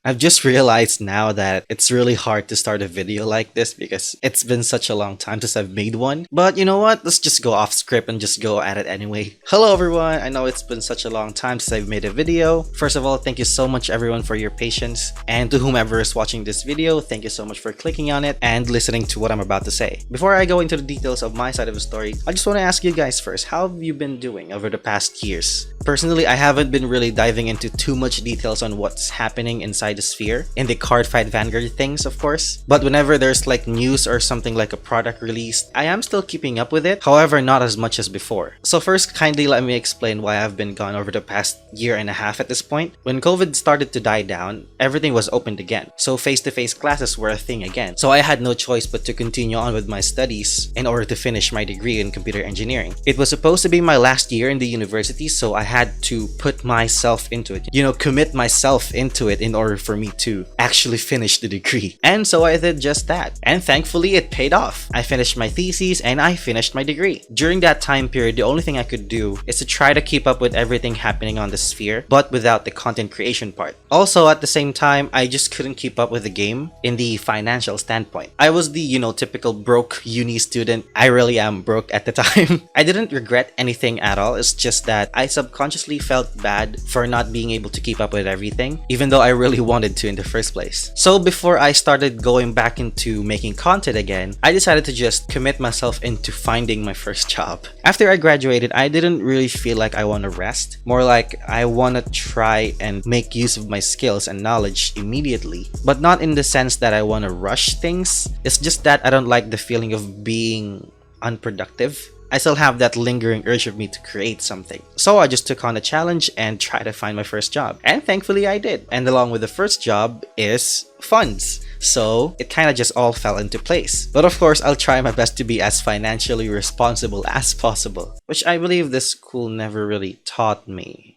I've just realized now that it's really hard to start a video like this because it's been such a long time since I've made one. But you know what? Let's just go off script and just go at it anyway. Hello everyone! I know it's been such a long time since I've made a video. First of all, thank you so much everyone for your patience. And to whomever is watching this video, thank you so much for clicking on it and listening to what I'm about to say. Before I go into the details of my side of the story, I just want to ask you guys first, how have you been doing over the past years? Personally, I haven't been really diving into too much details on what's happening inside the sphere, in the Cardfight Vanguard things of course, but whenever there's like news or something like a product released, I am still keeping up with it, however not as much as before. So first, kindly let me explain why I've been gone over the past year and a half at this point. When COVID started to die down, everything was opened again, so face-to-face classes were a thing again. So I had no choice but to continue on with my studies in order to finish my degree in computer engineering. It was supposed to be my last year in the university, so I had to put myself into it, commit myself into it in order for me to actually finish the degree. And so I did just that, and thankfully it paid off. I finished my thesis and I finished my degree. During that time period, the only thing I could do is to try to keep up with everything happening on the sphere, but without the content creation part. Also, at the same time, I just couldn't keep up with the game in the financial standpoint. I was the, typical broke uni student. I really am broke at the time. I didn't regret anything at all. It's just that I subconsciously felt bad for not being able to keep up with everything, even though I really wanted to in the first place. So before I started going back into making content again, I decided to just commit myself into finding my first job. After I graduated, I didn't really feel like I want to rest. More like I want to try and make use of my skills and knowledge immediately, but not in the sense that I want to rush things. It's just that I don't like the feeling of being unproductive. I still have that lingering urge of me to create something. So I just took on a challenge and tried to find my first job. And thankfully I did. And along with the first job is funds. So it kind of just all fell into place. But of course, I'll try my best to be as financially responsible as possible, which I believe this school never really taught me.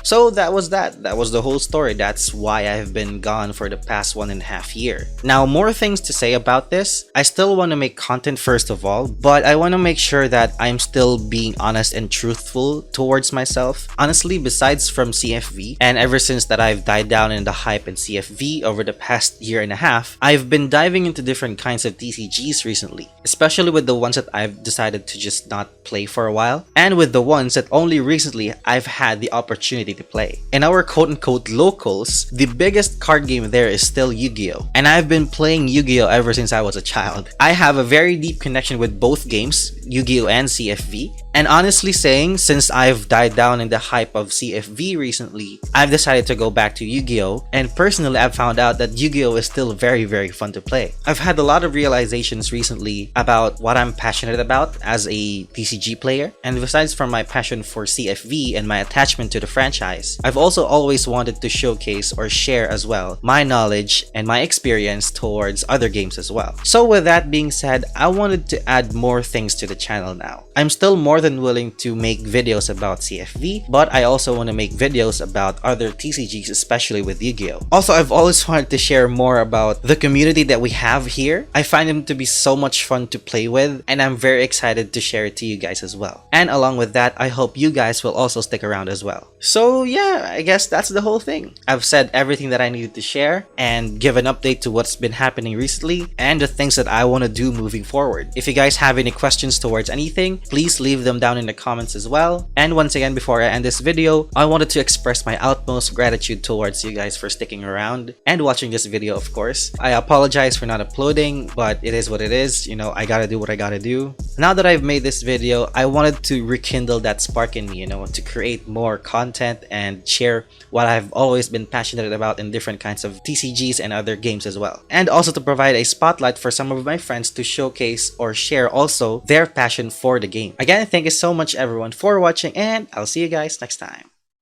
So that was the whole story. That's why I've been gone for the past 1.5 years. Now, more things to say about this. I still want to make content first of all, but I want to make sure that I'm still being honest and truthful towards myself. Honestly, besides from CFV, and ever since that I've died down in the hype in CFV over the past 1.5 years, I've been diving into different kinds of TCGs recently, especially with the ones that I've decided to just not play for a while, and with the ones that only recently I've had the opportunity to play. In our quote-unquote locals, the biggest card game there is still Yu-Gi-Oh! And I've been playing Yu-Gi-Oh! Ever since I was a child. I have a very deep connection with both games, Yu-Gi-Oh! And CFV. And honestly saying, since I've died down in the hype of CFV recently, I've decided to go back to Yu-Gi-Oh! And personally, I've found out that Yu-Gi-Oh! Is still very, very fun to play. I've had a lot of realizations recently about what I'm passionate about as a TCG player. And besides from my passion for CFV and my attachment to the franchise, I've also always wanted to showcase or share as well my knowledge and my experience towards other games as well. So with that being said, I wanted to add more things to the channel now. I'm still more than willing to make videos about CFV, but I also want to make videos about other TCGs, especially with Yu-Gi-Oh! Also, I've always wanted to share more about the community that we have here. I find them to be so much fun to play with, and I'm very excited to share it to you guys as well. And along with that, I hope you guys will also stick around as well. So yeah, I guess that's the whole thing. I've said everything that I needed to share and give an update to what's been happening recently and the things that I want to do moving forward. If you guys have any questions towards anything, please leave them down in the comments as well. And once again, before I end this video, I wanted to express my utmost gratitude towards you guys for sticking around and watching this video, of course. I apologize for not uploading, but it is what it is. I gotta do what I gotta do. Now that I've made this video, I wanted to rekindle that spark in me, to create more content and share what I've always been passionate about in different kinds of TCGs and other games as well. And also to provide a spotlight for some of my friends to showcase or share also their passion for the game. Again, thank you so much everyone for watching, and I'll see you guys next time.